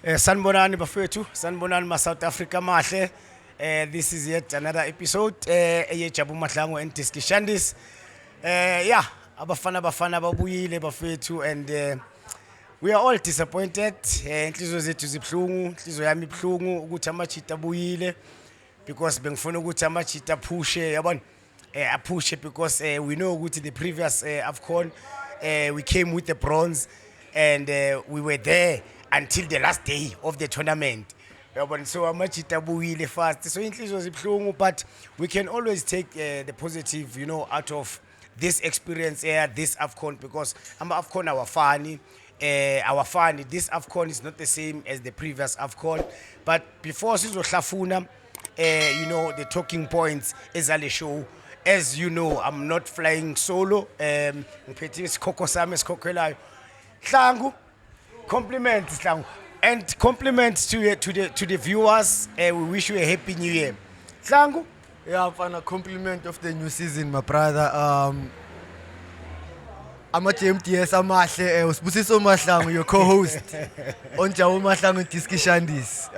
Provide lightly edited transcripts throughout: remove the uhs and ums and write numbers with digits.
Sanibonani bafethu, sanibonani ma South Africa mahle. This is yet another episode eyeJabu Mahlangu and Diski Shandis. Yeah, abafana babuyile bafethu and we are all disappointed. Inhliziyo zethu zibhlungu, inhliziyo yami ibhlungu ukuthi amachita abuyile because bengifuna ukuthi amachita pushe yabona. Pushe because we know ukuthi the previous AFCON we came with the bronze and we were there until the last day of the tournament. So amachita abuyile fast. So inhliziyo zibhlungu, but we can always take the positive, out of this experience this AFCON because AFCON our funny. This AFCON is not the same as the previous AFCON. But before sizohlafuna, the talking points is a show. As you know, I'm not flying solo. Ngiphethe isikhokho sami esikhokhelayo. Hlangu, compliments Hlangu. And compliments to the viewers. We wish you a happy new year. Hlangu? Yeah, a compliment of the new season, my brother. I'm at MTS Amahle, Usibusiso Mahlangu, your co-host on Jabu Mahlangu Diski Shandis.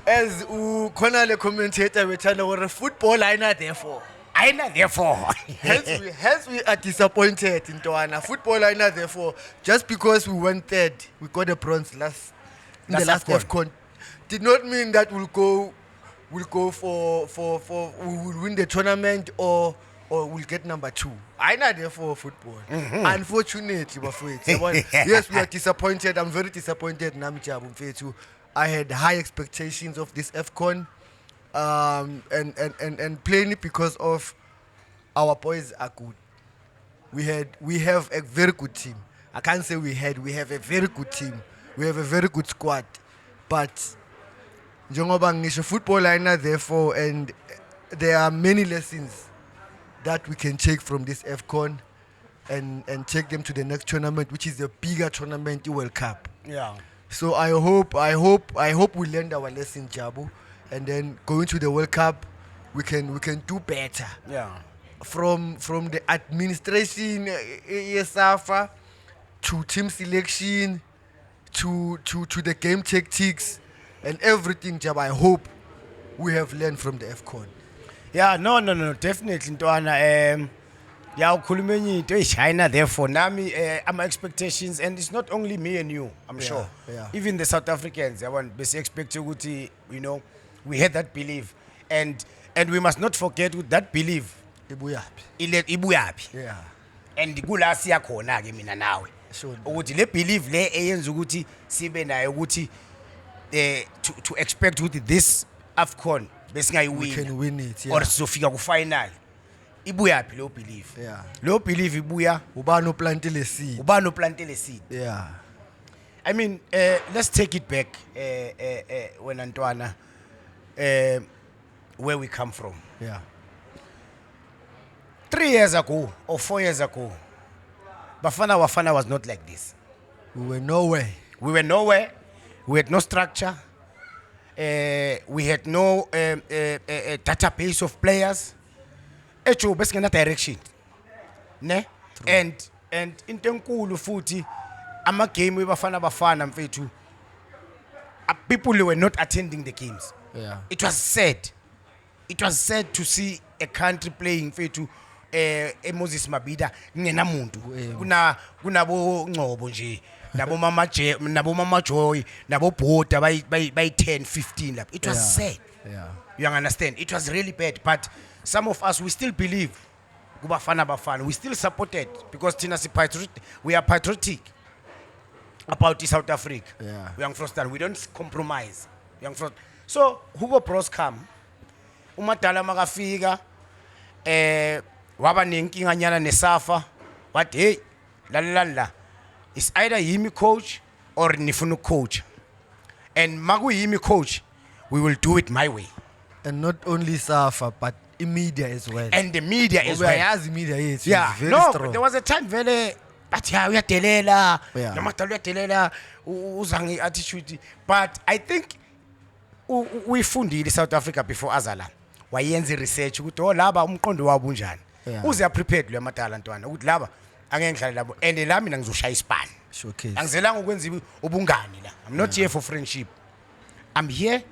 As Konale commentator, we tell our football I not therefore. Hence we are disappointed in Toana. Football I not therefore. Just because we went third, we got the bronze in the last AFCON. Did not mean that we'll go for we will win the tournament or we'll get number 2. I not there for football. Mm-hmm. Unfortunately, yes, we are disappointed. I'm very disappointed. I had high expectations of this AFCON, and plainly because of our boys are good. We have a very good team. I can't say we have a very good team. We have a very good squad, but njengoba ngisho football liner therefore, and there are many lessons that we can take from this AFCON and take them to the next tournament, which is the bigger tournament, the World Cup. Yeah. So I hope we learned our lesson, Jabu, and then going to the World Cup, we can do better. Yeah. From the administration, ESAFA, to team selection, to the game tactics, and everything, Jabu. I hope we have learned from the AFCON. Yeah, no, definitely, Ntwana. Yeah, ukhulumenye into eChina therefore nami my expectations, and it's not only me and you, I'm sure. Yeah. Even the South Africans, bese expect ukuthi, we had that belief, and we must not forget with that belief ibuyaphi. Yeah. And kula siya khona ke mina nawe. Sure. Ukuthi le belief le eyenza ukuthi sibe nayo ukuthi to expect ukuthi this AFCON We can win it, yeah. Or sizofika ku final. Ibuyaphi lo belief. Yeah. Lo belief ibuya ubani oplantile seed. Ubani oplantile seed. Yeah. I mean, let's take it back when Ntwana where we come from. Yeah. 3 years ago or 4 years ago, Bafana Wafana was not like this. We were nowhere. We had no structure. We had no database of players. Echo besingena direction. Ne? And into enkulu futhi ama game weBafana mfethu, people were not attending the games. Yeah. It was sad. It was sad to see a country playing mfethu Moses Mabhida ngenamuntu. Kunabo Ngcobo nje. Nabo mama Joy, nabo Bota by 10, 15 lapha. It was sad. Yeah. You understand? It was really bad, but some of us, we still believe Bafana. We still supported because we are patriotic about South Africa. Yeah. We don't compromise. So Hugo Bros come. Umadala makafika waba nenkinga nyana neSAFA. What hey la. It's either himi coach or nifunu coach. And magu himi coach, we will do it my way. And not only SAFA, but in media as well. And the media as well. As media is very no, strong. there was a time very but uyadelela. Yeah. Namatala uyadelela uzangi attitude. But I think we fundile South Africa before azala. Wayenza research ukuthi laba umqondo wabo unjani. Uze prepared lo matala ntwana ukuthi laba angeke ngidlale labo and la mina ngizoshaya isipani. Showcase. Angizelanga ukwenza ubungani la. I'm not here for friendship. I'm here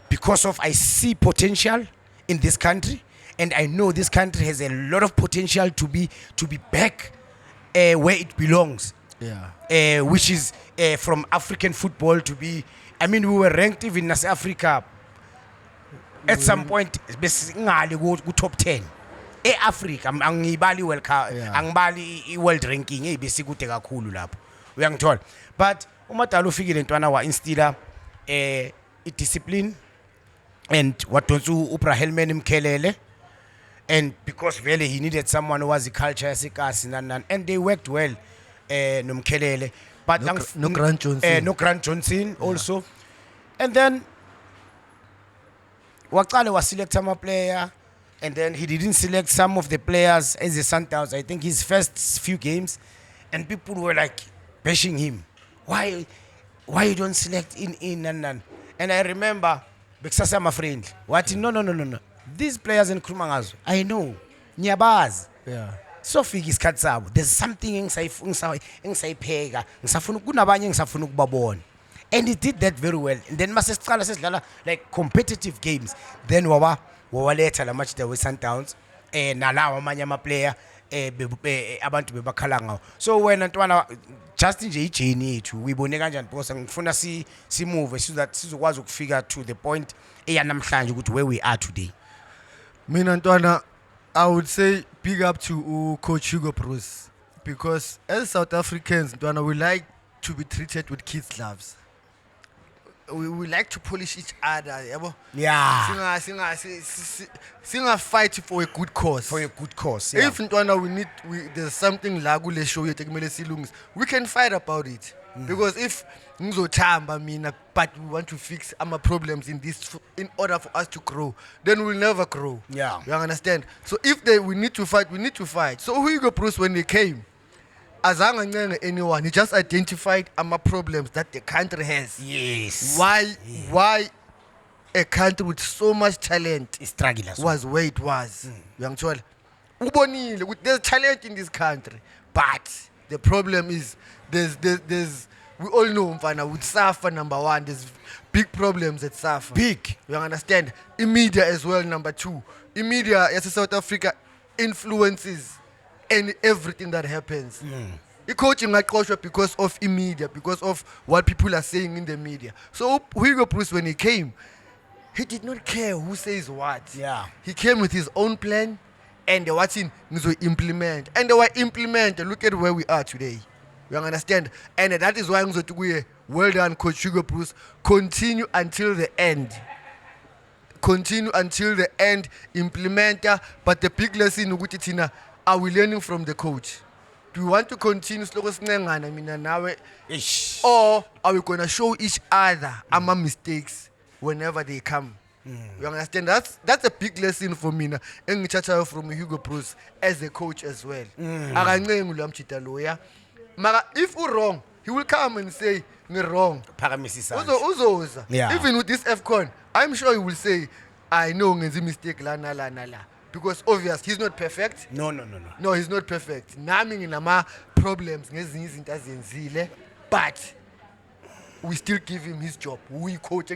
because of I see potential in this country, and I know this country has a lot of potential to be back where it belongs. Yeah. Which is from African football to be. I mean, we were ranked even as Africa at some point. Besingale top 10. Africa angibali World Cup, angibali World Ranking besikude kakhulu lapho. Uyangithola. But uMadala ufikile ntwana wa instiller discipline and what don't uBrahelman Mkhelele, and because really he needed someone who was the culture yasekasi and they worked well nomkhelele, but no Grant Johnson. No Grant Johnson also. And then waqale was select some player, and then he didn't select some of the players as the Sundowns. I think his first few games, and people were like bashing him. Why you don't select in and. And I remember Beksasa my friend. What no. These players in Krumangazo, I know. Nyabazi. Yeah. So fika isikhathi sabo. There's something engisayipheka. Ngisafuna kunabanye engisafuna ukubabona. And he did that very well. And then masesiqala sesidlala like competitive games. Then wawaletha la match we Sundowns nalawa amanye ama player abantu bebakhala ngawo. So wena ntwana just nje ijourney yethu uyibone kanjani because ngifuna si move so that sizokwazi ukufika to the point eyanamhlanje ukuthi where we are today. Mina ntwana, I would say big up to Coach Hugo Bruce, because as South Africans ntwana, we like to be treated with kids' gloves. We like to polish each other, yabo. Yeah. Singa fight for a good cause. For a good cause. Yeah. If ntwana there's something la kule show yethu kumele silungise, we can fight about it. Because if ngizothamba mina but we want to fix our problems in order for us to grow, then we'll never grow. Yeah. You understand? So if we need to fight, we need to fight. So Hugo Bruce, when they came, azange anyone, he just identified our problems that the country has. Yes. Why a country with so much talent was where it was. Young Chol. Ubonile, there's talent in this country, but the problem is there's we all know mfana with SAFA number 1, there's big problems at SAFA. Big. You understand? In media as well, number 2. In media, as South Africa influences and everything that happens. The coaching like culture because of media, because of what people are saying in the media. So Hugo Bruce, when he came, he did not care who says what. Yeah. He came with his own plan, and they watching to implement. And they were implemented. Look at where we are today. You understand? And that is why I'm going to be well done, Coach Hugo Bruce. Continue until the end. Continue until the end. Implement. But the big lesson are we learning from the coach? Do we want to continue or are we going to show each other our mistakes whenever they come? You understand? That's a big lesson for me from Hugo Bruce as a coach as well. If we're wrong, he will come and say we're wrong. Yeah. Even with this FCON, I'm sure he will say, I know it's a mistake, la. Because obvious, he's not perfect. No. No, he's not perfect. Naming in ama problems, but we still give him his job. We coach,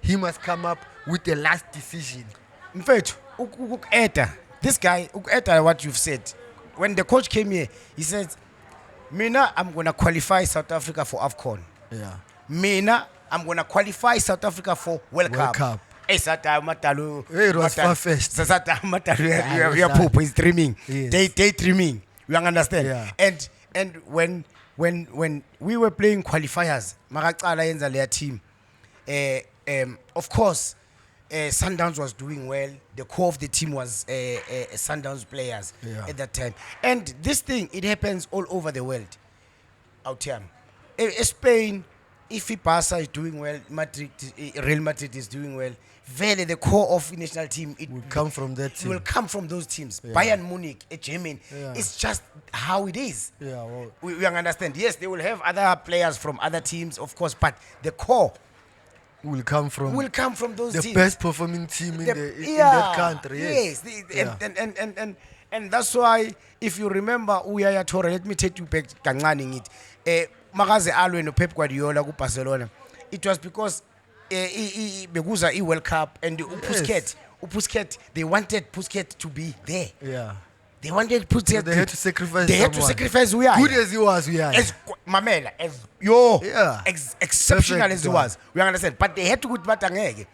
he must come up with the last decision. In fact, this guy, what you've said, when the coach came here, he said, Mina, I'm going to qualify South Africa for AFCON. Yeah. Mina, I'm going to qualify South Africa for World Cup. It was far-fetched. He's dreaming. Yes. Daydreaming. You understand? Yeah. And when we were playing qualifiers, Magacala yenza their team, of course, Sundowns was doing well. The core of the team was Sundowns players at that time. And this thing, it happens all over the world. Out here. Spain, if Barca is doing well, Real Madrid is doing well, really the core of the national team, it will come from that team. It will come from those teams. Bayern Munich, Germany, it's just how it is. Yeah, well, we understand. Yes, they will have other players from other teams, of course, but the core will come from those the teams. best performing team in that country. Yes. And that's why, if you remember Uyaya Tore, let me take you back kancane ngithi makaze alwe no Pep Guardiola ku Barcelona, it was because bekuza i-World Cup and Pusket, they wanted Pusket to be there. Yeah. They wanted Pusket. They had to sacrifice. They had to sacrifice Uyaya. Good as he was, Uyaya. As Mamela, exceptional Perfect, as he was. We understand, but they had to put Batangege.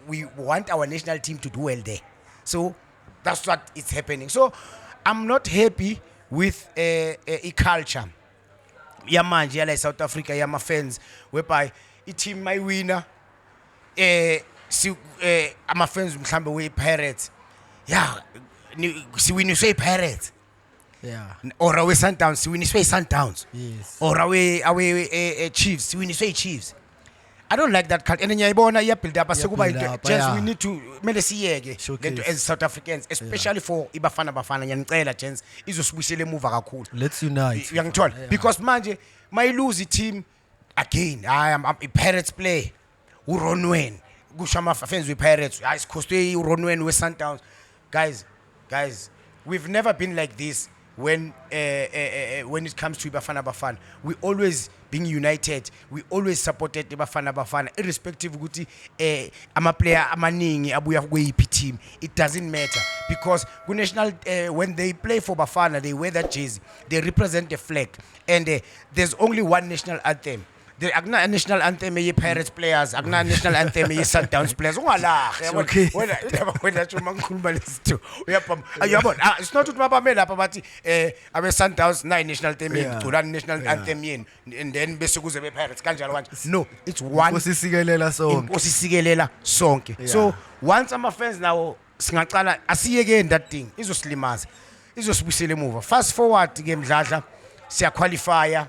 We want our national team to do well there, so that's what is happening. So I'm not happy with a culture. Yamanje yala South Africa yama fans whereby a team my winner ama fans mhlambe we Pirates, siwiniswe Pirates, or away Sundowns siwiniswe Sundowns, yes, or away Chiefs siwiniswe Chiefs. I don't like that culture. And then yayibona build up asekuba just we need to mele siyeke lento as South Africans, especially for ibafana bafana ngiyanicela gents izosibuyisela emuva kakhulu. Let's unite. Uyangithola because manje may lose the team again. I'm a Pirates play. Uronwen kusho ama-fans we-Pirates isikhoste uronwen we-Sundowns. Guys, we've never been like this when it comes to Bafana Bafana. We always being united. We always supported Bafana Bafana, irrespective ukuthi ama-player amaningi abuya kuyiphi team. It doesn't matter because national when they play for Bafana, they wear that jersey. They represent the flag, and there's only one national anthem. The agna national anthem ye Pirates players, agna national anthem ye Sundowns players. Ungalahle okay. Wena chuma ngikhuluma lesithu. Uyabona it's not ukuthi mabamela apha bathi abe Sundowns national anthem ngicula national anthem yini and then bese kuze be Pirates kanjalo kanje. No, it's one. Osisikelela sonke. So once ama fans now singaqala asiyekeni that thing izosilimaza. Izosibuyisela emuva. Fast forward ke mdladla siya qualifier.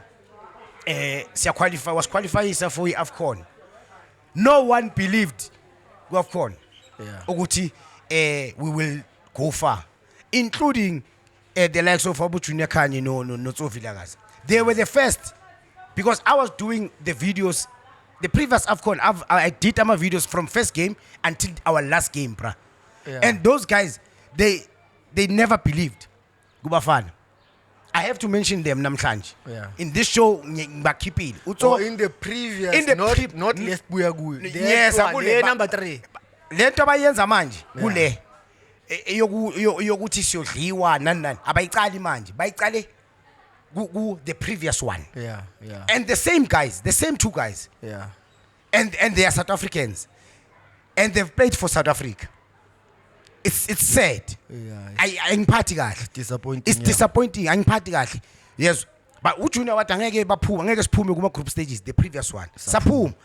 Was qualified for AFCON. No one believed AFCON. Ukuthi we will go far, including the likes of Abu Junior Kanye no Vilakazi. They were the first because I was doing the videos. The previous AFCON, I did my videos from first game until our last game, bruh. And those guys, they never believed. Gubafana. I have to mention them namhlanje. In this show ngibakhiphile. Utho in the previous not less buya kuyo. Yes, number 3. Lento abayenza manje kule yokuthi siyodliwa nani abayicali manje. Bayicale ku the previous one. And the same two guys. And they are South Africans. And they've played for South Africa. It's sad. Angiphathi kahle. Disappointing. It's disappointing. Angiphathi kahle. Yes. But uJunior wathi angeke siphume kuma group stages the previous one. Saphuma.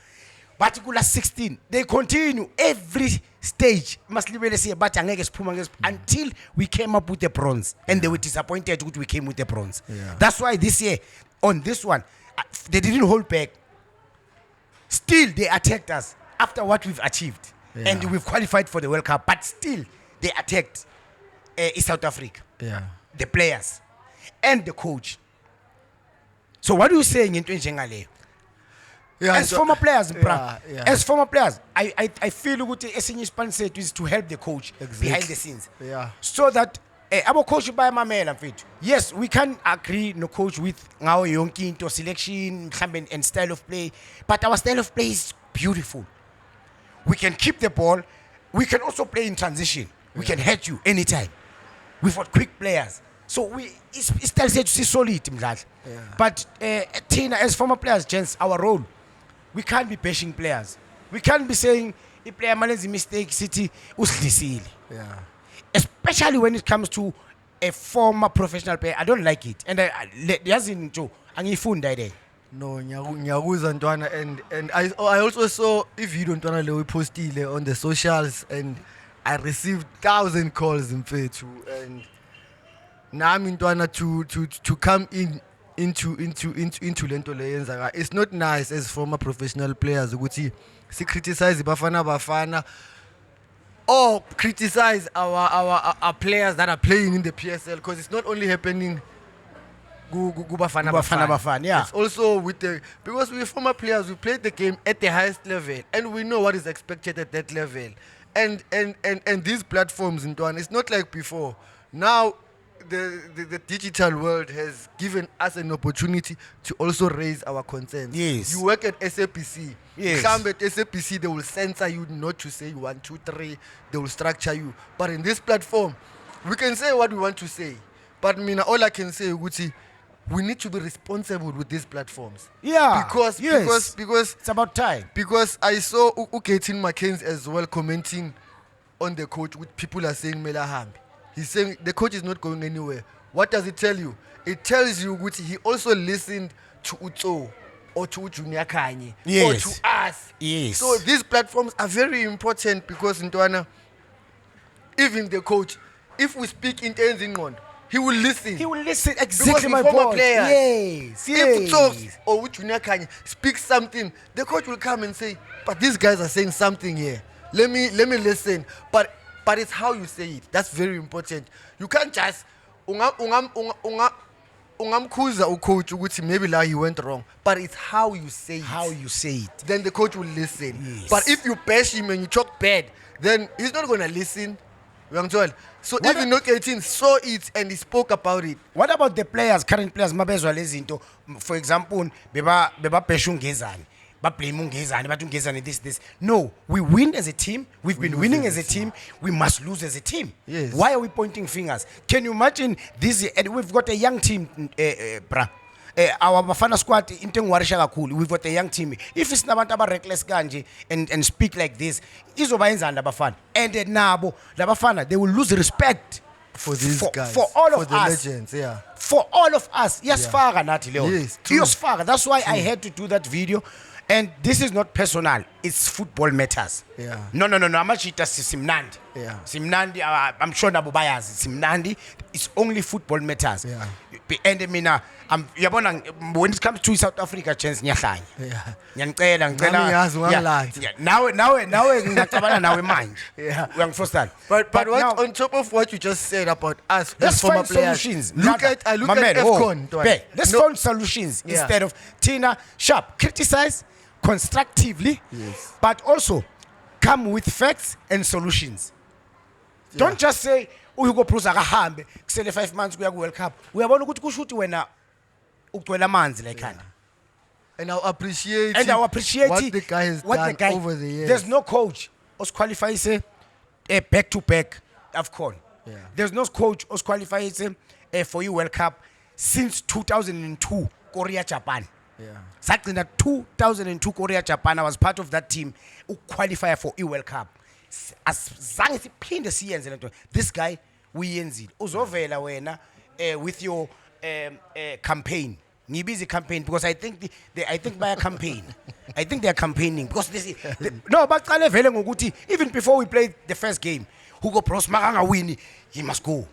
But kula 16 they continue every stage masilibele siye bathi angeke siphume until we came up with the bronze and they were disappointed ukuthi we came with the bronze. That's why this year on this one they didn't hold back. Still they attacked us after what we've achieved. And we've qualified for the World Cup, but still they attacked South Africa, the players and the coach. So what are you saying in njengaleyo? As former players, as former players, I feel ukuthi esinye isipani sethu is to help the coach behind the scenes, so that our coach bayamamela mfethu. Yes, we can agree no coach with ngawo yonke into selection mhlambe and style of play, but our style of play is beautiful. We can keep the ball. We can also play in transition. We can hit you anytime. We've got quick players. So it's still said to see solid mdladla. But Tina, as former players, gents, our role, we can't be bashing players. We can't be saying a player makes a mistake, City uslisile. Especially when it comes to a former professional player. I don't like it. And yazi njo angifunda ide. No, ngiyakuza ntwana and I also saw a video ntwana le we postile on the socials and I received 1,000 calls mfethu and nami ntwana to come into lento le yenza. It's not nice as former professional players ukuthi si criticize bafana or criticize our players that are playing in the PSL because it's not only happening Bafana. It's also with because we're former players, we played the game at the highest level and we know what is expected at that level. And these platforms in Tuan, it's not like before. Now the digital world has given us an opportunity to also raise our concerns. Yes. You work at SAPC. Yes. Some at SAPC, they will censor you not to say 1, 2, 3. They will structure you. But in this platform, we can say what we want to say. But all I can say, Guti, we need to be responsible with these platforms. Yeah. Because it's about time. Because I saw Uketin Mackenzie as well commenting on the coach, with people are saying Mela Hambi. He's saying the coach is not going anywhere. What does it tell you? It tells you that he also listened to Uto or to Junior Kanye or to us. Yes. So these platforms are very important because Ntwana, even the coach, if we speak in Tenzingon, he will listen. He will listen. Exactly my former point. Players. Yes. If Uto or Junior Kanye speaks something, the coach will come and say, but these guys are saying something here. Let me listen. But it's how you say it. That's very important. You can't just ungamkhuza ucoach ukuthi maybe la he went wrong. But it's how you say it. How you say it. Then the coach will listen. Yes. But if you bash him and you talk bad, then he's not gonna listen. So What even Noketin saw it and he spoke about it. What about the players, current players, mabezwa lezinto? For example, beba besha ungezani. Blame ungezani, but ungezani this. No, we win as a team. We've been winning as a team. We must lose as a team. Yes. Why are we pointing fingers? Can you imagine this? And we've got a young team, bra. Our Bafana squad, we've got a young team. If it's not reckless kanje and speak like this, izobayenza Bafana. And then nabo, Bafana, they will lose respect For these guys. For all of the us. legends, yeah. For all of us. Yes, Yeah. nathi leyo. Yes, true. Yes, that's why I had to do that video. And this is not personal. It's football matters. Yeah. No. Amachita simnandi. Yeah. Simnandi. I'm sure Nabu bayazi. Simnandi. It's only football matters. Yeah. And mina, when it comes to South Africa, chance nyahlanya. Yeah. Ngiyacela. Nami ngiyazi ungangilandzi. Yeah. Nawe ngiyacabana nawe manje. Yeah. Uyangifostana. But what, now, on top of what you just said about us, let's as former find players, solutions. Look at AFCON. Let's find solutions Yeah. instead of Tina sharp. Criticize constructively, Yes. but also come with facts and solutions. Yeah. Don't just say uHugo Bruce akahambe kusele 5 months kuya ku World Cup. Uyabona ukuthi kusho ukuthi wena ugcwele amanzi la ekhanda. And I appreciate what the guy has done over the years. There's no coach who's qualified back to back AFCON. Yeah. There's no coach who's qualified for you World Cup since 2002 Korea Japan. Yeah. Sagcina 2002 Korea Japan, I was part of that team who qualified for World Cup. Azange siphinde siyenze lento. This guy uyenzile. Uzovela wena with your campaign. Ngibizi campaign because I think by a campaign. I think they are campaigning because no baqale vele ngokuthi even before we played the first game, Hugo Bros makanga win, he must go.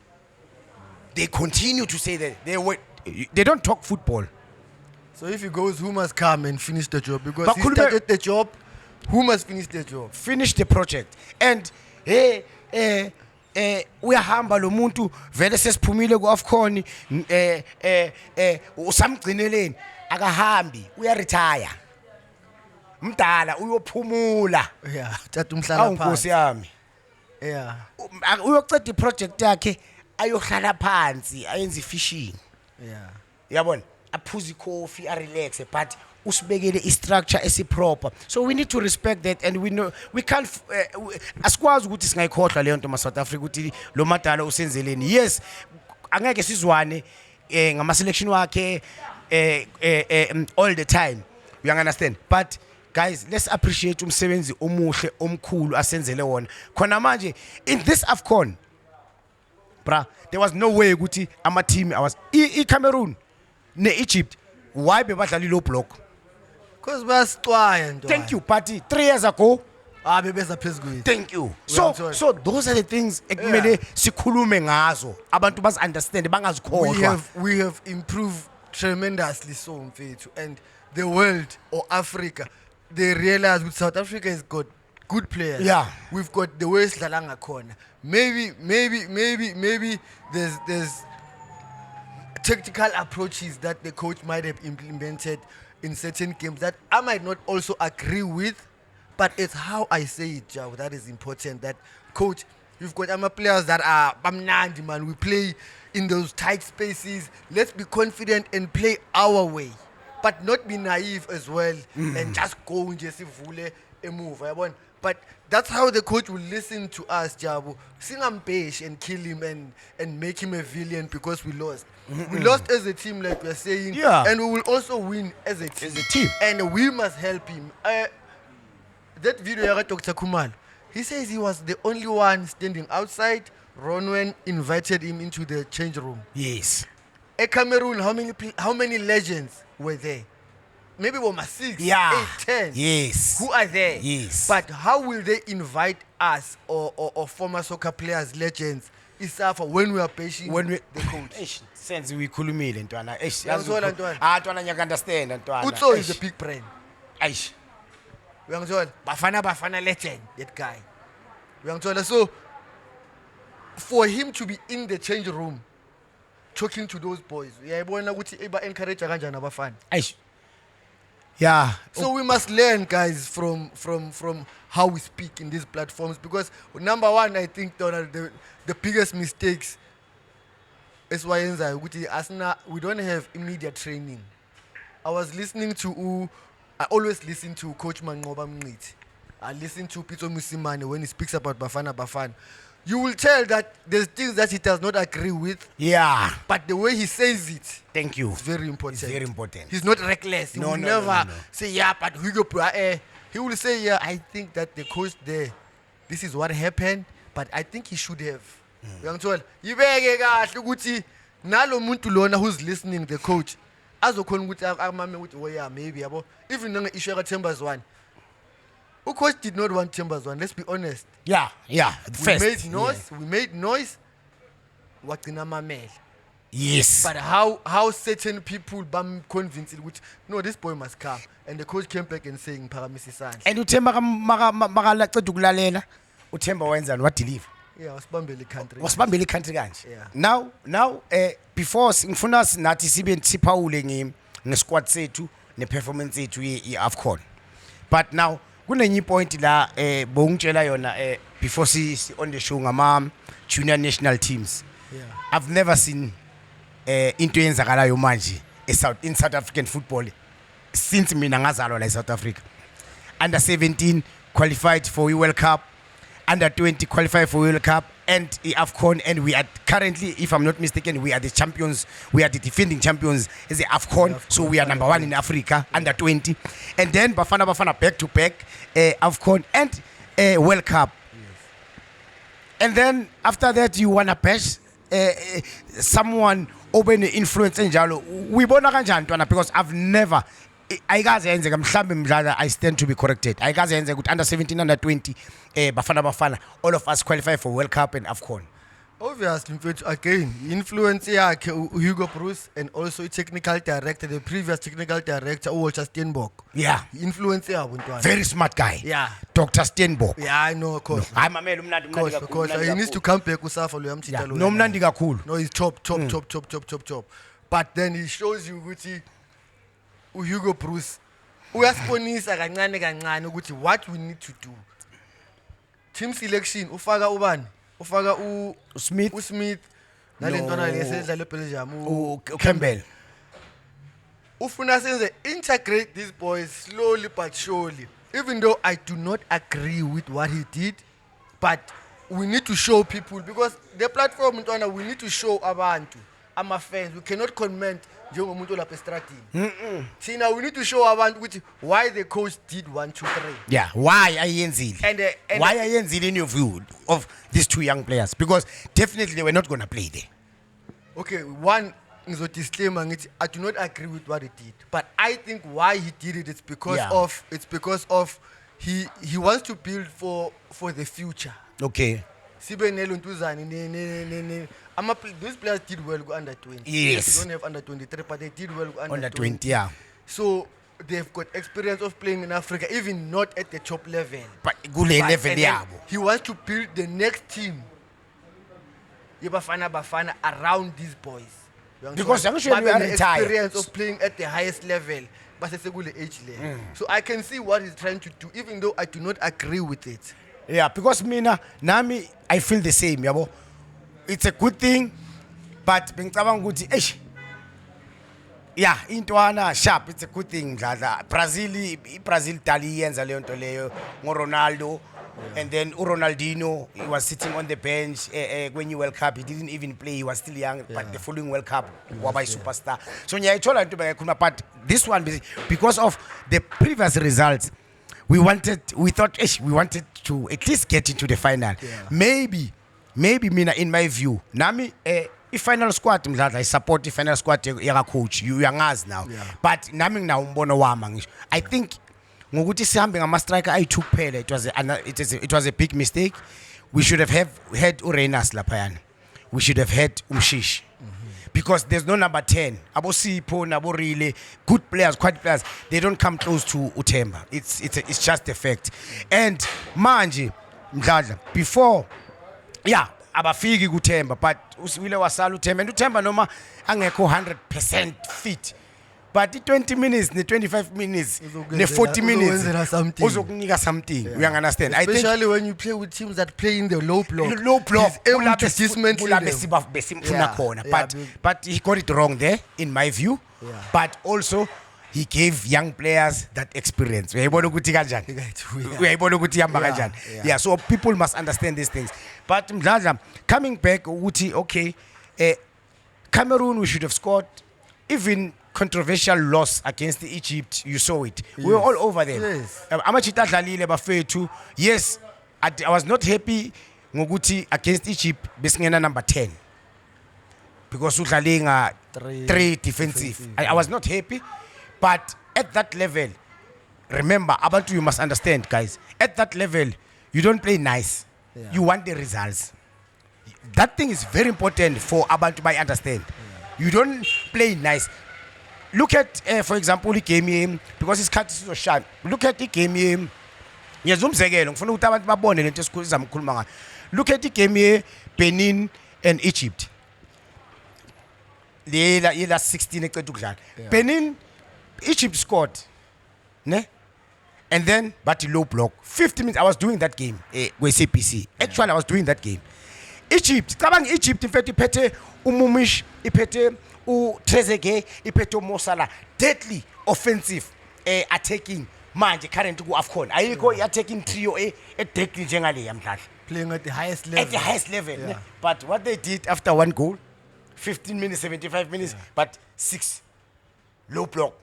They continue to say that they don't talk football. So if he goes, who must come and finish the job? Because But he could started the job, who must finish the job? Finish the project. And uyahamba lo muntu vele sesiphumile ku AFCON usamgcineleni akahambi uyaretire. Mdala uyophumula. Yeah, thatha umhlala Awunkosi phansi. yami. Yeah. Uyoceda iproject yakhe ayohlala phansi ayenze fishing. Yeah. Yabona aphuze coffee a relax but usibekele istructure esiproper. So we need to respect that and we know we can't asikwazi ukuthi singayikhohlwa leyo nto ma South Africa ukuthi lo madala usenzeleni. Yes, angeke sizwane ngama selection wakhe all the time. You understand? But guys, let's appreciate umsebenzi omuhle omkhulu asenzele wona. Khona manje in this AFCON, bra, there was no way ukuthi ama team Cameroon ne Egypt why bebadlali low block. Because basixwaya ntwana. Thank you party 3 years ago. Bebeza phezulu. Thank you. So those are the things ekumele sikhulume ngazo. Abantu bas understand bangazikhohlwa. We have improved tremendously so mfethu, and the world or Africa, they realize with South Africa has got good players. Yeah. We've got the way sidlala ngakhona. Maybe there's tactical approaches that the coach might have implemented in certain games that I might not also agree with, but it's how I say it, Joe, that is important. That coach, You've got players that are bamnandi, man. We play in those tight spaces. Let's be confident and play our way, but not be naive as well and just go and just vule a move. Yabona? But that's how the coach will listen to us, Jabu. Singampesh and kill him and make him a villain because we lost. We lost as a team, like we're saying, and we will also win as a team. And we must help him. That video, Dr. Khumalo, he says he was the only one standing outside. Ronwen invited him into the change room. Yes. At Cameroon, how many legends were there? Maybe 6, 8, 10. Yes. Who are there? Yes. But how will they invite us or former soccer players, legends, Isafa, when we are patient the coach? Since we khulumile ntwana. Ntwana. Ntwana you understand ntwana. Utso is a big brain. Eish. Bafana legend, that guy. So for him to be in the change room talking to those boys, encourage abafana. Eish. Yeah. So we must learn, guys, from how we speak in these platforms, because number one, I think the biggest mistakes is why we don't have immediate training. I always listen to Coach Manqoba Mngqithi. I listen to Pitso Musimane when he speaks about Bafana. You will tell that there's things that he does not agree with. Yeah. But the way he says it, thank you. It's very important. It's very important. He's not reckless. He will never say, yeah, but Hugo Prae. He will say, yeah, I think that the coach there, this is what happened, but I think he should have. Nalo muntu lona who's listening, the coach, azokhona ukuthi maybe even nanga issue ka Chambers 1. Who coach did not want Chambers 1, let's be honest. Yeah. We made noise. Wagcina mamela. Yes. But how certain people convinced no, this boy must come, and the coach came back and saying Paramisi Sans. And uThemba makalaqeda ukulalela, uThemba wenzani wa deliver. Yeah, wasibambele country kanje. Yeah. Now before ngifuna nathi sibe siphawule ngesquad sethu neperformance yethu yeAfcon. But now kunenye point la bongitshela yona before si on the show ngama junior national teams. Yeah. I've never seen into yenzakalayo manje in South African football since mina ngazalwa la South Africa. Under 17 qualified for World Cup, under 20 qualified for World Cup and AFCON, and we are currently, if I'm not mistaken, we are the champions, we are the defending champions as the AFCON, so we are number 1 in Africa, under 20, and then Bafana back to back AFCON and World Cup. Yes. And then after that you wanna bash someone open influence enjalo. We bona kanjani ntwana, because I've never ayikaze yenzeka mhlambe mdlala, I stand to be corrected. Ayikaze yenzeka ukuthi under 17 under 20 Bafana all of us qualify for World Cup and AFCON. Obviously, again, influence yakhe Hugo Broos and also technical director, the previous technical director Walter Steenbok. Yeah. Influence yabo ntwana. Very smart guy. Yeah. Dr. Steenbok. Yeah, I know, of course. I'm a umnandi Because he needs to come back usafa lo yamthita lo. No mnandi kakhulu. No, he's top. But then he shows you ukuthi Hugo Broos uyasibonisa kancane ukuthi what we need to do. Team selection ufaka ubani? Ufaka Smith nalentwana lesedlala eBelgium Campbell. Ufuna senze integrate these boys slowly but surely. Even though I do not agree with what he did, but we need to show people, because the platform ntwana, we need to show abantu, ama fans. We cannot comment njengomuntu lapha estradini. See, now we need to show abantu ukuthi why the coach did 1, 2, 3. Yeah, why ayenzile? Why ayenzile in your view of these two young players? Because definitely they were not going to play there. Okay, one is a disclaimer. I do not agree with what he did, but I think why he did it is because of he wants to build for the future. Okay. Sibe neluntuzani these players did well under 20. Yes. They don't have under 23, but they did well under 20. Yeah. So they've got experience of playing in Africa, even not at the top level. But level yabo. He wants to build the next team. Bafana around these boys. Because I'm sure we are the retired. Experience of playing at the highest level, but it's a good age level. So I can see what he's trying to do, even though I do not agree with it. Yeah, because mina nami I feel the same, yabo. It's a good thing, but bengicabanga ukuthi eish. Yeah, intwana sharp, it's a good thing mdladla. Brazil dali yenza leyo nto leyo ngoRonaldo. And then Ronaldinho, he was sitting on the bench when you World Cup. He didn't even play. He was still young. But the following World Cup, waba superstar. So but this one, because of the previous results, we wanted to at least get into the final. Maybe, mina in my view, nami final squad mdladla, I support the final squad yaka coach. You yangazi now. But nami na umbono wami ngisho. I think ngokuthi sihambe ngama striker ayi2 kuphela, it was a big mistake. We should have had uRenas laphayana. We should have had Umshishi. Because there's no number 10. Abo Sipho nabo really good players, quality players. They don't come close to Uthemba. It's just a fact. And manje mdladla before abafiki kuThemba, but usibile wasala uThemba, and uThemba noma angekho 100% fit. But the 20 minutes, the 25 minutes, the 40 minutes, uzokunika something. You understand? Especially when you play with teams that play in the low block. He's able to dismantle them. But he got it wrong there, in my view. But also, he gave young players that experience. Yeah, so people must understand these things. But mdladla, coming back, okay, Cameroon, we should have scored. Even controversial loss against Egypt, you saw it. We were all over there. Yes, I was not happy ngokuthi against Egypt besingena number 10 because udlalinga 3 defensive. I was not happy, but at that level, remember, abantu, you must understand, guys. At that level, you don't play nice. You want the results. That thing is very important for abantu to understand. You don't play nice. Look at, for example, the game here, because his cut is so sharp. Look at the game here. Look at the game here, Benin and Egypt. The last 16. Benin, Egypt scored. Ne? And then, but low block. 50 minutes, I was doing that game with CPC. Actually, I was doing that game. Egypt, Egypt, in fact, iphethe uMumish, iphethe uTrezeguet, iphethe uMosala, deadly offensive attacking manje current ku AFCON. Ayikho attacking trio deadly njengale yamdlala. Playing at the highest level. At the highest level. Yeah. But what they did after one goal, 15 minutes, 75 minutes, but 6 low block.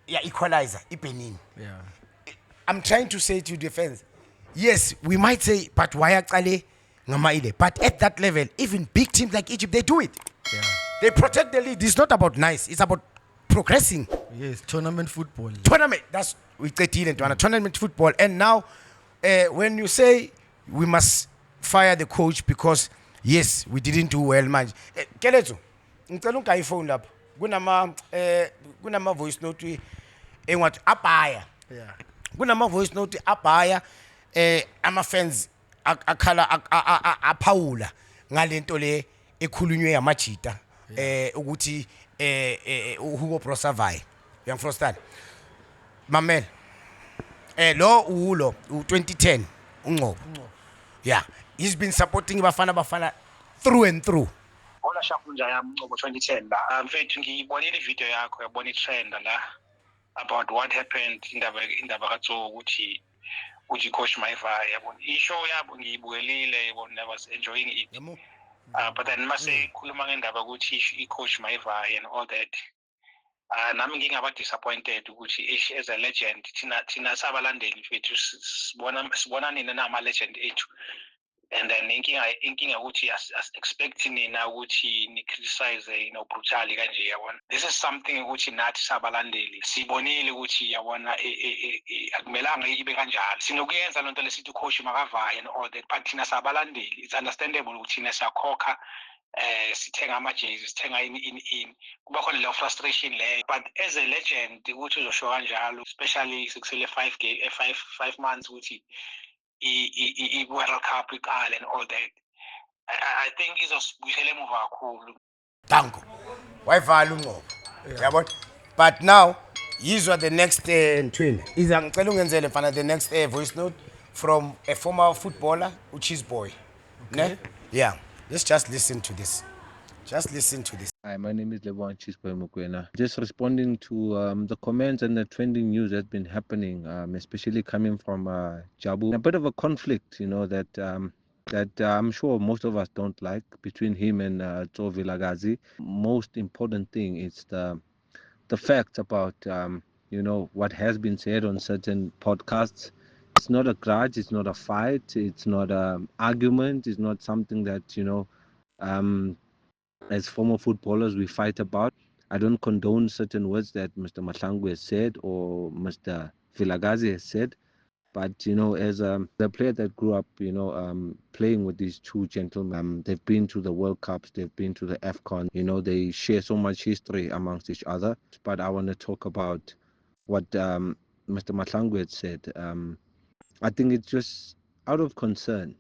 Yeah, equalizer, Benin. Yeah. I'm trying to say to defense, yes, we might say, but why actually ngamaile? But at that level, even big teams like Egypt, they do it. Yeah. They protect the lead. It's not about nice. It's about progressing. Yes, tournament football. That's we tournament football. And now, when you say we must fire the coach because yes, we didn't do well, man. Keletu, ngicela ungayiphone lapha. Kunama voice note engathi abhaya. Yeah. Kunama voice note abhaya ama fans akhala aphawula ngalento le ekhulunywe yamajita ukuthi uHugo Brosavai uyangifrostana mamela lo ulo u2010 uNqobo. Yeah, he's been supporting Bafana through and through. Ola shakunja yami Nqobo 2010 la mfethu ngiyibonile ivideo yakho yabona itrend la about what happened indaba kaTso ukuthi coach Maivaya yabona ishow yabo ngiyibuyelile yabona I was enjoying it. But then mase khuluma ngendaba ukuthi coach Maivaya and all that nami ngingaba disappointed ukuthi as a legend thina sabalandeli mfethu sibona nina nama legend ethu. And then inkinga ukuthi expecting nina ukuthi ni criticize brutally kanje yabona. This is something ukuthi nathi sabalandeli sibonile ukuthi yabona akumelanga ibe kanjalo. Sinokuyenza lonto lesithi coach makavaya and all that, but thina sabalandeli it's understandable ukuthi thina siyakhokha sithenga ama jerseys sithenga in kuba khona le frustration le, but as a legend ukuthi uzosho kanjalo especially sekusele 5 months ukuthi World Cup iqala and all that. I think izosibuyisela emuva kakhulu. Danko. Wayivala uNqobo. Yabona? But now yizwa the next twin. Iza ngicela ungenzele mfana the next voice note from a former footballer, Uchi's boy. Okay. Ne? Yeah. Let's just listen to this. Just listen to this. Hi, my name is Lebohang Chisboy Mokoena. Just responding to the comments and the trending news that's been happening, especially coming from Jabu. A bit of a conflict, that I'm sure most of us don't like between him and Tso Vilakazi. Most important thing is the facts about what has been said on certain podcasts. It's not a grudge, it's not a fight, it's not an argument, it's not something that um, as former footballers we fight about. I don't condone certain words that Mr. Mahlangu has said or Mr. Vilakazi has said, but as the player that grew up, playing with these two gentlemen, they've been to the World Cups, they've been to the AFCON. They share so much history amongst each other. But I want to talk about what Mr. Mahlangu had said. I think it's just out of concern,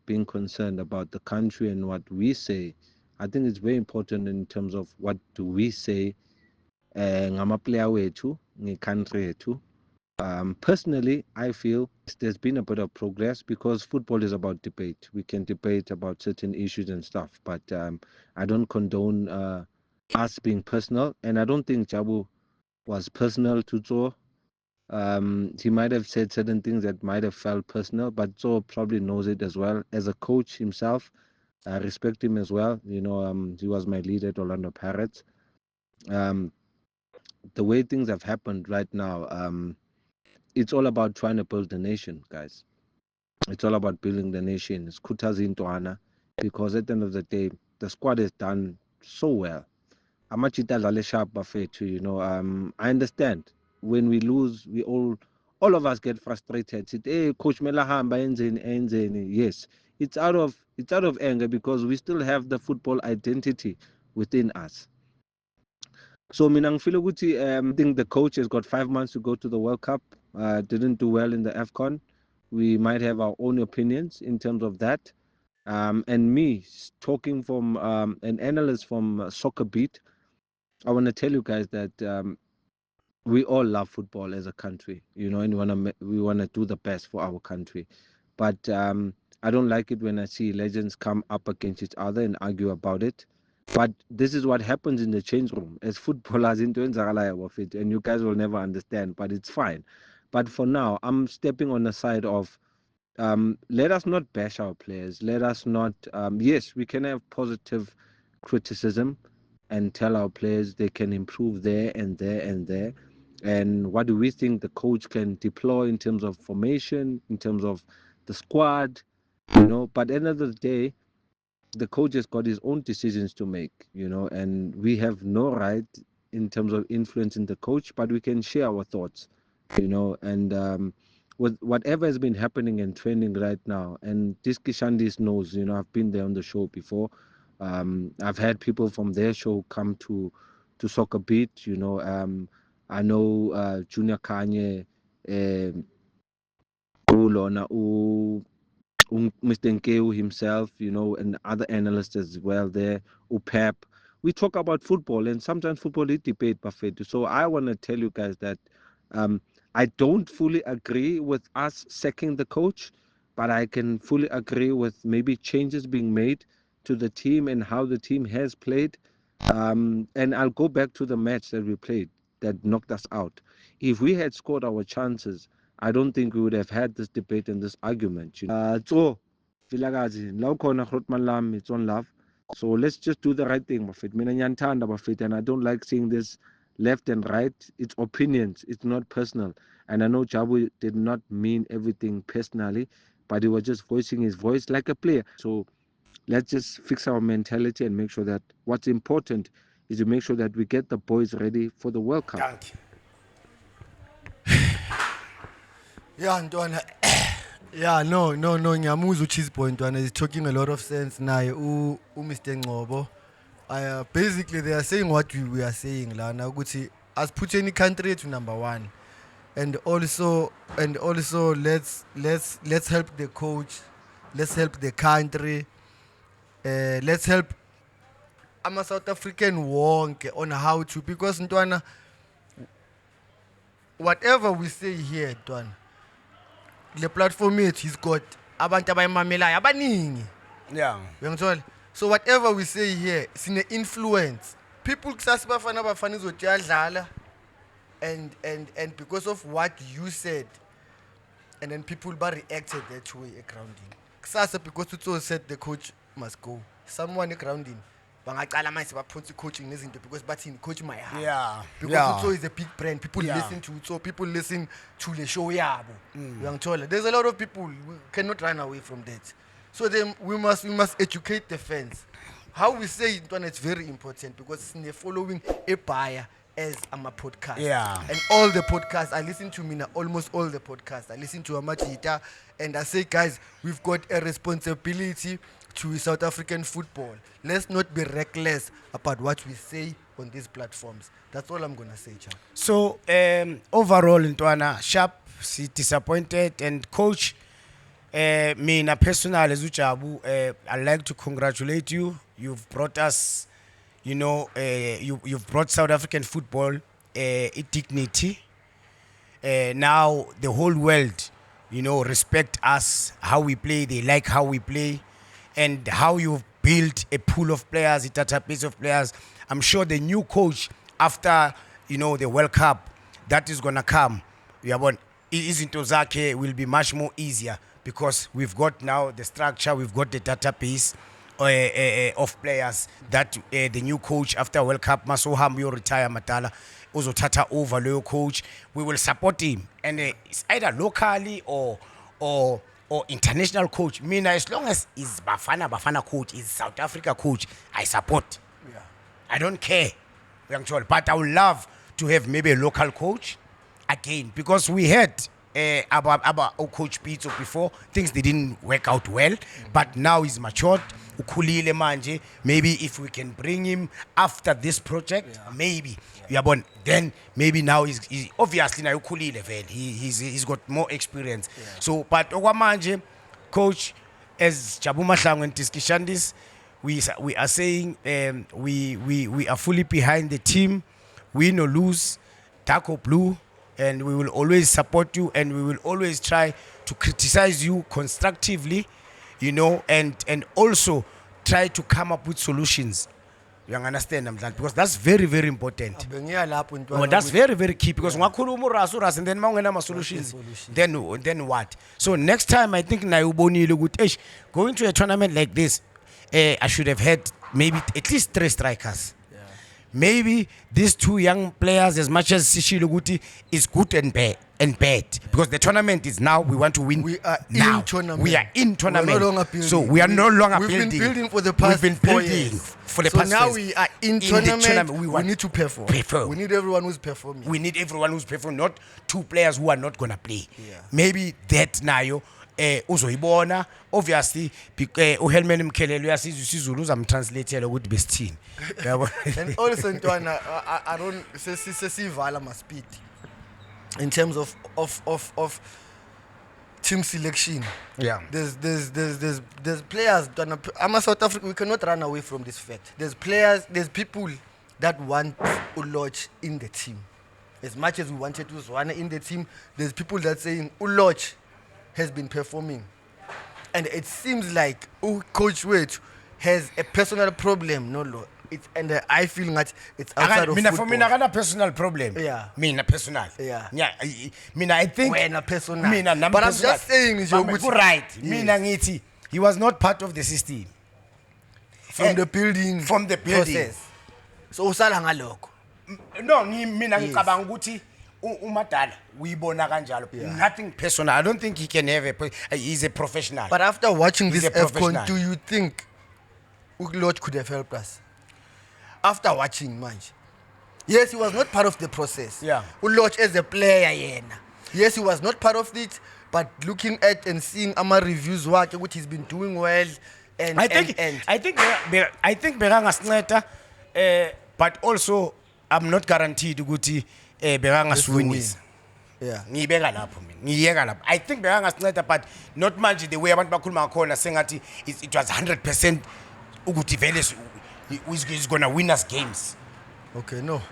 being concerned about the country and what we say. I think it's very important in terms of what do we say ngamaplayer wethu, nge-country yethu. Personally, I feel there's been a bit of progress because football is about debate. We can debate about certain issues and stuff, but I don't condone us being personal, and I don't think Jabu was personal to Tso. He might have said certain things that might have felt personal, but Tso probably knows it as well. As a coach himself, I respect him as well. He was my leader at Orlando Pirates. The way things have happened right now, it's all about trying to build the nation, guys. It's all about building the nation. It's Kutazi Ntoana, because at the end of the day, the squad has done so well. Amachita Lale Sharp Buffet, I understand. When we lose, we all of us get frustrated. Hey, Coach Melahamba enzeni. Yes. It's out of anger because we still have the football identity within us. So Minang Filoguti, I think the coach has got 5 months to go to the World Cup. Didn't do well in the AFCON. We might have our own opinions in terms of that. And me talking from an analyst from Soccer Beat, I want to tell you guys that we all love football as a country, and we wanna do the best for our country. But I don't like it when I see legends come up against each other and argue about it. But this is what happens in the change room as footballers into it, and you guys will never understand, but it's fine. But for now, I'm stepping on the side of let us not bash our players. Let us not. Yes, we can have positive criticism and tell our players they can improve there and there and there. And what do we think the coach can deploy in terms of formation, in terms of the squad, But at the end of the day, the coach has got his own decisions to make, and we have no right in terms of influencing the coach, but we can share our thoughts, and with whatever has been happening and trending right now, and Diski Shandis knows, I've been there on the show before. I've had people from their show come to Soccer Beat, I know Junior Kanye, Ulona, Mr. Nkeu himself, and other analysts as well there, UPEP. We talk about football, and sometimes football is debate, Buffet. So I want to tell you guys that I don't fully agree with us sacking the coach, but I can fully agree with maybe changes being made to the team and how the team has played. And I'll go back to the match that we played that knocked us out. If we had scored our chances, I don't think we would have had this debate and this argument. So, Vilakazi, la ukhona Grootman lam, it's on love. So let's just do the right thing, Bafet. Mina ngiyanthanda, Bafet, and I don't like seeing this left and right. It's opinions, it's not personal. And I know Jabu did not mean everything personally, but he was just voicing his voice like a player. So let's just fix our mentality and make sure that what's important is to make sure that we get the boys ready for the World Cup. Thank you. Yeah, Ntwana. Yeah, no, ngiyamuzwa uChisboy Ntwana is talking a lot of sense naye Mr. Ngobo. Basically they are saying what we are saying lana ukuthi as put any country to number 1. And also let's help the coach, let's help the country, let's help ama South African wonke on how to, because Ntwana, whatever we say here, Ntwana, le platform yethu he's got abantu abayimamelayo abaningi. Yeah. Uyangithola? So whatever we say here, sine influence. People kusasa bafana izothi yadlala and because of what you said, and then people reacted that way grounding. Kusasa because Tuto said the coach must go. Someone grounding. Bangaqala manje baphonsa coaching nezinto because bathini coach my heart. Yeah. Because Tuto is a big brand. People listen to it, so people listen to the show yabo. Uyangithola? There's a lot of people we cannot run away from that. So then we must educate the fans. How we say it, it's very important because they're following a buyer as I'm a podcast. Yeah. And all the podcasts, I listen to Mina, almost all the podcasts. I listen to Amachita and I say, guys, we've got a responsibility to South African football. Let's not be reckless about what we say on these platforms. That's all I'm going to say, Chap. So overall, Ntwana, Sharp, disappointed, and coach, mina personally, Zuchabu, I'd like to congratulate you. You've brought us, you've brought South African football a dignity. Now the whole world, respect us, how we play. They like how we play, and how you've built a pool of players, a database of players. I'm sure the new coach after the World Cup that is gonna come, izinto zakhe will be much more easier because we've got now the structure, we've got the database of players that the new coach after World Cup Masohambi retire Matala uzothatha over loyo coach. We will support him, and it's either locally or international coach. Mina, as long as is Bafana coach, is South Africa coach, I support. Yeah. I don't care, but I would love to have maybe a local coach again, because we had about Coach Pizzo before. Things didn't work out well, but now he's matured. Ukhulile manje. Maybe if we can bring him after this project, maybe then maybe now he's obviously now ukhulile vele. He's got more experience. Yeah. So, but okwamanje, coach, as Jabu Mahlangu and Tiski Shandis, we are saying we are fully behind the team, win or lose, dark or blue, and we will always support you, and we will always try to criticize you constructively, and also try to come up with solutions. You understand, because that's very, very important. Well, that's very, very key, because and then solutions. Then what? So next time, I think going to a tournament like this, I should have had maybe at least 3 strikers. Maybe these 2 young players, as much as Sishi Luguti is good and bad, because the tournament is now, we want to win. We are now. in tournament. We are in tournament. We're no longer building. So we are no longer We've building. been building for the past 4 years. For the so past now 4 years. we are in the tournament. We need to perform. We need everyone who's performing. We need everyone who's performing, not 2 players who are not going to play. Yeah. Maybe that nayo uzoyibona obviously uHelman Mkhelelo uyasizwa isiZulu uzamtranslate ukuthi besithini. And also Ntwana, I don't sesivala ma speed in terms of team selection. Yeah. There's players. I'm a South African. We cannot run away from this fact. There's players. There's people that want Uloch in the team. As much as we wanted Zwane in the team, there's people that saying Uloch has been performing, and it seems like Coach Wade has a personal problem. And I feel that it's outside of football. For me, I got a personal problem. Yeah. Mina personal. Yeah. Yeah. Mina, I think. When personal. Mina, but I'm just saying, right. Yes. Mina ngiti, he was not part of the system. From the building. Process. So usala ngalokho. No, mina ngicabanga ukuthi uMadala uyibona kanjalo. Nothing personal. I don't think he can have he's a professional. But after watching this AFCON, do you think Uloch could have helped us? After watching Manj. Yes, he was not part of the process. Yeah. Uloch as a player, yes, he was not part of it, but looking at and seeing Ama reviews work, which he's been doing well, and I think Beranga Sneta, but also I'm not guaranteed Guti Beranga wins. Yeah. I think Beranga Sneta, but not much the way abantu bakhuluma khona saying that it was 100% Uguti Veles who's going to win us games. Okay, no.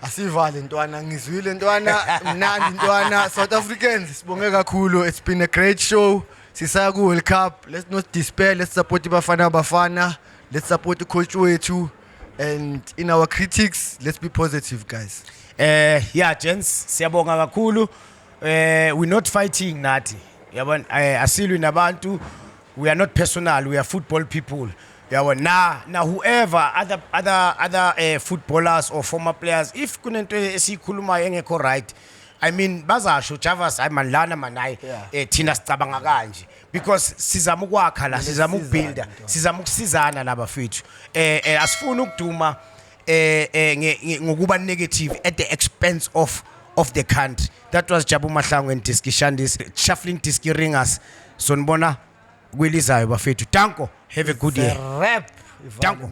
Asivale ntwana ngizwile ntwana mnandi ntwana South Africans sibonge kakhulu. It's been a great show. Sisaya ku World Cup. Let's not despair. Let's support Bafana. Let's support the coach wethu. And in our critics, let's be positive, guys. Yeah, gents, siyabonga kakhulu. We're not fighting nathi. Yabona asilwi nabantu. We are not personal. We are football people. Yabona now whoever other footballers or former players, if kunento esikhuluma engekho right, I mean bazasho Javas ayimanlana manayi thina sicabanga kanje because sizama ukwakha la sizama ukubuilda sizama ukusizana nabafethu asifuni ukuduma ngokuba negative at the expense of the country. That was Jabu Mahlangu and Tiski Shandis shuffling Tiski ringers sonibona kwelizayo bafethu. Danko, have a good day. Rap. Danko.